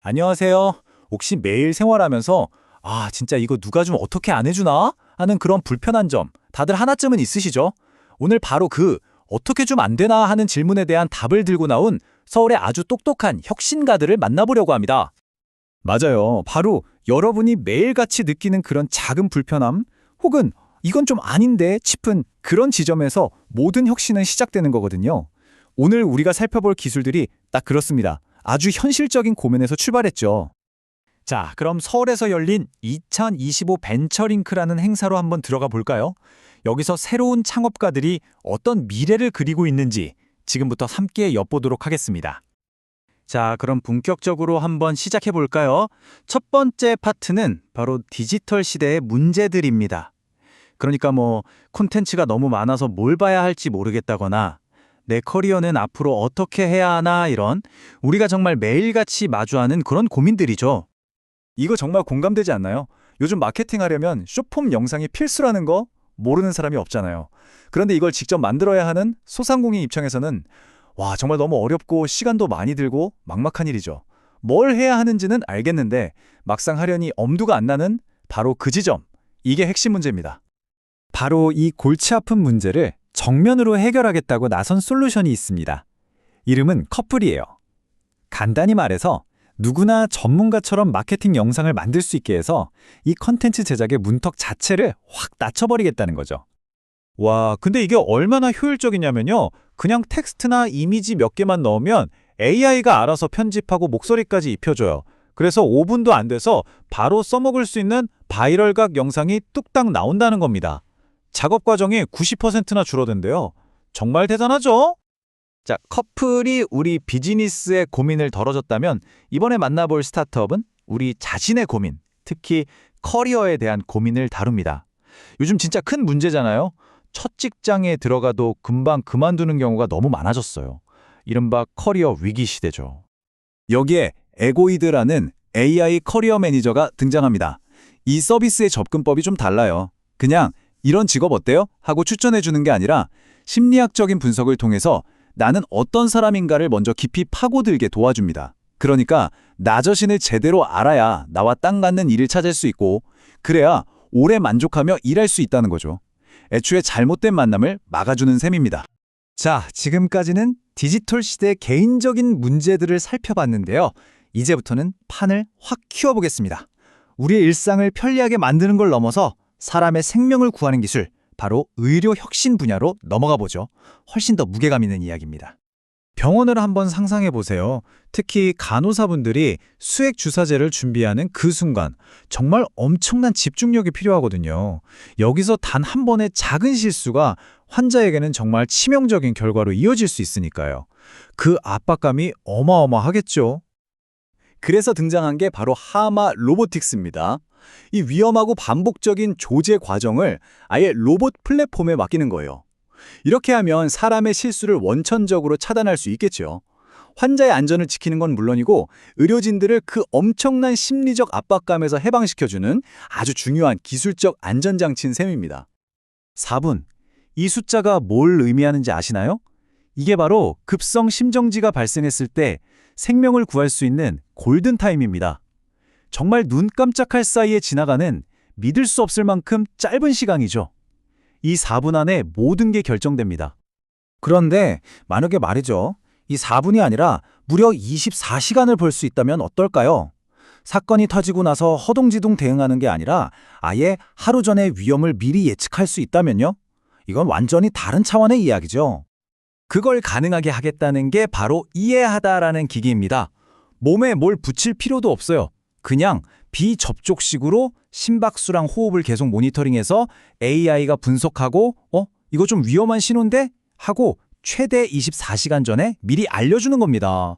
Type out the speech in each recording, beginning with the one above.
안녕하세요. 혹시 매일 생활하면서 진짜 이거 누가 좀 어떻게 안 해주나? 하는 그런 불편한 점 다들 하나쯤은 있으시죠? 오늘 바로 어떻게 좀 안 되나 하는 질문에 대한 답을 들고 나온 서울의 아주 똑똑한 혁신가들을 만나보려고 합니다. 맞아요. 바로 여러분이 매일같이 느끼는 그런 작은 불편함 혹은 이건 좀 아닌데 싶은 그런 지점에서 모든 혁신은 시작되는 거거든요. 오늘 우리가 살펴볼 기술들이 딱 그렇습니다. 아주 현실적인 고민에서 출발했죠. 자, 그럼 서울에서 열린 2025 벤처링크라는 행사로 한번 들어가 볼까요? 여기서 새로운 창업가들이 어떤 미래를 그리고 있는지 지금부터 함께 엿보도록 하겠습니다. 자, 그럼 본격적으로 한번 시작해 볼까요? 첫 번째 파트는 바로 디지털 시대의 문제들입니다. 그러니까 콘텐츠가 너무 많아서 뭘 봐야 할지 모르겠다거나 내 커리어는 앞으로 어떻게 해야 하나 이런 우리가 정말 매일같이 마주하는 그런 고민들이죠. 이거 정말 공감되지 않나요? 요즘 마케팅 하려면 숏폼 영상이 필수라는 거 모르는 사람이 없잖아요. 그런데 이걸 직접 만들어야 하는 소상공인 입장에서는 정말 너무 어렵고 시간도 많이 들고 막막한 일이죠. 뭘 해야 하는지는 알겠는데 막상 하려니 엄두가 안 나는 바로 그 지점. 이게 핵심 문제입니다. 바로 이 골치 아픈 문제를 정면으로 해결하겠다고 나선 솔루션이 있습니다. 이름은 커플이에요. 간단히 말해서 누구나 전문가처럼 마케팅 영상을 만들 수 있게 해서 이 컨텐츠 제작의 문턱 자체를 확 낮춰버리겠다는 거죠. 와, 근데 이게 얼마나 효율적이냐면요. 그냥 텍스트나 이미지 몇 개만 넣으면 AI가 알아서 편집하고 목소리까지 입혀줘요. 그래서 5분도 안 돼서 바로 써먹을 수 있는 바이럴각 영상이 뚝딱 나온다는 겁니다. 작업 과정이 90%나 줄어든대요. 정말 대단하죠? 자, 커플이 우리 비즈니스의 고민을 덜어줬다면 이번에 만나볼 스타트업은 우리 자신의 고민, 특히 커리어에 대한 고민을 다룹니다. 요즘 진짜 큰 문제잖아요. 첫 직장에 들어가도 금방 그만두는 경우가 너무 많아졌어요. 이른바 커리어 위기 시대죠. 여기에 에고이드라는 AI 커리어 매니저가 등장합니다. 이 서비스의 접근법이 좀 달라요. 그냥 이런 직업 어때요? 하고 추천해주는 게 아니라 심리학적인 분석을 통해서 나는 어떤 사람인가를 먼저 깊이 파고들게 도와줍니다. 그러니까 나 자신을 제대로 알아야 나와 딱 맞는 일을 찾을 수 있고 그래야 오래 만족하며 일할 수 있다는 거죠. 애초에 잘못된 만남을 막아주는 셈입니다. 자, 지금까지는 디지털 시대의 개인적인 문제들을 살펴봤는데요. 이제부터는 판을 확 키워보겠습니다. 우리의 일상을 편리하게 만드는 걸 넘어서 사람의 생명을 구하는 기술, 바로 의료 혁신 분야로 넘어가 보죠. 훨씬 더 무게감 있는 이야기입니다. 병원을 한번 상상해 보세요. 특히 간호사분들이 수액 주사제를 준비하는 그 순간 정말 엄청난 집중력이 필요하거든요. 여기서 단 한 번의 작은 실수가 환자에게는 정말 치명적인 결과로 이어질 수 있으니까요. 그 압박감이 어마어마하겠죠. 그래서 등장한 게 바로 하마 로보틱스입니다. 이 위험하고 반복적인 조제 과정을 아예 로봇 플랫폼에 맡기는 거예요. 이렇게 하면 사람의 실수를 원천적으로 차단할 수 있겠죠. 환자의 안전을 지키는 건 물론이고 의료진들을 그 엄청난 심리적 압박감에서 해방시켜주는 아주 중요한 기술적 안전장치인 셈입니다. 4분. 이 숫자가 뭘 의미하는지 아시나요? 이게 바로 급성 심정지가 발생했을 때 생명을 구할 수 있는 골든타임입니다. 정말 눈 깜짝할 사이에 지나가는 믿을 수 없을 만큼 짧은 시간이죠. 이 4분 안에 모든 게 결정됩니다. 그런데 만약에 말이죠. 이 4분이 아니라 무려 24시간을 벌 수 있다면 어떨까요? 사건이 터지고 나서 허둥지둥 대응하는 게 아니라 아예 하루 전에 위험을 미리 예측할 수 있다면요? 이건 완전히 다른 차원의 이야기죠. 그걸 가능하게 하겠다는 게 바로 이해하다라는 기기입니다. 몸에 뭘 붙일 필요도 없어요. 그냥 비접촉식으로 심박수랑 호흡을 계속 모니터링해서 AI가 분석하고 이거 좀 위험한 신호인데? 하고 최대 24시간 전에 미리 알려주는 겁니다.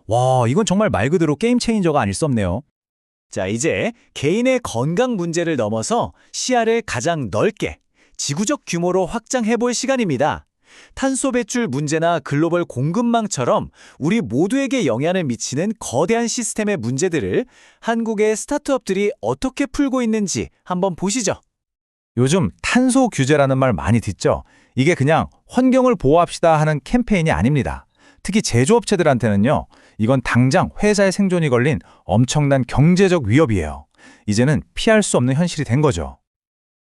와, 이건 정말 말 그대로 게임 체인저가 아닐 수 없네요. 자, 이제 개인의 건강 문제를 넘어서 시야를 가장 넓게 지구적 규모로 확장해 볼 시간입니다. 탄소 배출 문제나 글로벌 공급망처럼 우리 모두에게 영향을 미치는 거대한 시스템의 문제들을 한국의 스타트업들이 어떻게 풀고 있는지 한번 보시죠. 요즘 탄소 규제라는 말 많이 듣죠? 이게 그냥 환경을 보호합시다 하는 캠페인이 아닙니다. 특히 제조업체들한테는요, 이건 당장 회사의 생존이 걸린 엄청난 경제적 위협이에요. 이제는 피할 수 없는 현실이 된 거죠.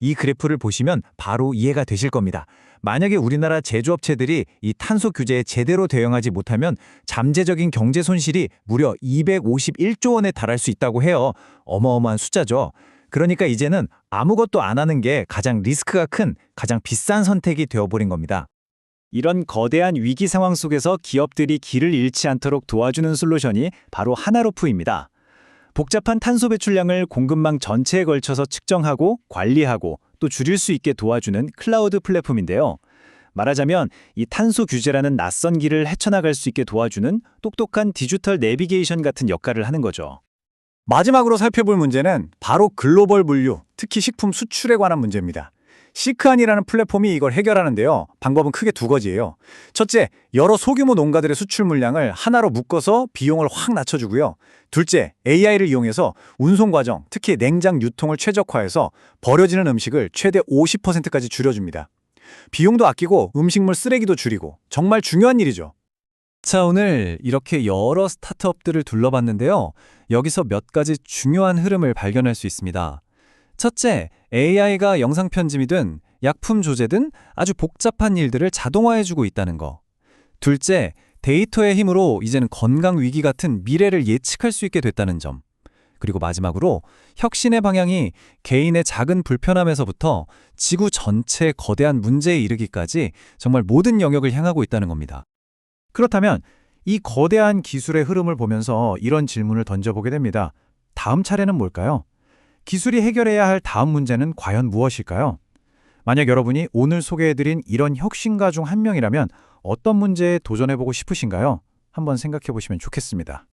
이 그래프를 보시면 바로 이해가 되실 겁니다. 만약에 우리나라 제조업체들이 이 탄소 규제에 제대로 대응하지 못하면 잠재적인 경제 손실이 무려 251조 원에 달할 수 있다고 해요. 어마어마한 숫자죠. 그러니까 이제는 아무것도 안 하는 게 가장 리스크가 큰, 가장 비싼 선택이 되어버린 겁니다. 이런 거대한 위기 상황 속에서 기업들이 길을 잃지 않도록 도와주는 솔루션이 바로 하나로프입니다. 복잡한 탄소 배출량을 공급망 전체에 걸쳐서 측정하고 관리하고 또 줄일 수 있게 도와주는 클라우드 플랫폼인데요. 말하자면 이 탄소 규제라는 낯선 길을 헤쳐나갈 수 있게 도와주는 똑똑한 디지털 내비게이션 같은 역할을 하는 거죠. 마지막으로 살펴볼 문제는 바로 글로벌 물류, 특히 식품 수출에 관한 문제입니다. 시크한이라는 플랫폼이 이걸 해결하는데요. 방법은 크게 두 가지예요. 첫째, 여러 소규모 농가들의 수출 물량을 하나로 묶어서 비용을 확 낮춰주고요. 둘째, AI를 이용해서 운송 과정, 특히 냉장 유통을 최적화해서 버려지는 음식을 최대 50%까지 줄여줍니다. 비용도 아끼고 음식물 쓰레기도 줄이고 정말 중요한 일이죠. 자, 오늘 이렇게 여러 스타트업들을 둘러봤는데요. 여기서 몇 가지 중요한 흐름을 발견할 수 있습니다. 첫째, AI가 영상 편집이든 약품 조제든 아주 복잡한 일들을 자동화해주고 있다는 거. 둘째, 데이터의 힘으로 이제는 건강 위기 같은 미래를 예측할 수 있게 됐다는 점. 그리고 마지막으로 혁신의 방향이 개인의 작은 불편함에서부터 지구 전체의 거대한 문제에 이르기까지 정말 모든 영역을 향하고 있다는 겁니다. 그렇다면 이 거대한 기술의 흐름을 보면서 이런 질문을 던져보게 됩니다. 다음 차례는 뭘까요? 기술이 해결해야 할 다음 문제는 과연 무엇일까요? 만약 여러분이 오늘 소개해드린 이런 혁신가 중 한 명이라면 어떤 문제에 도전해보고 싶으신가요? 한번 생각해보시면 좋겠습니다.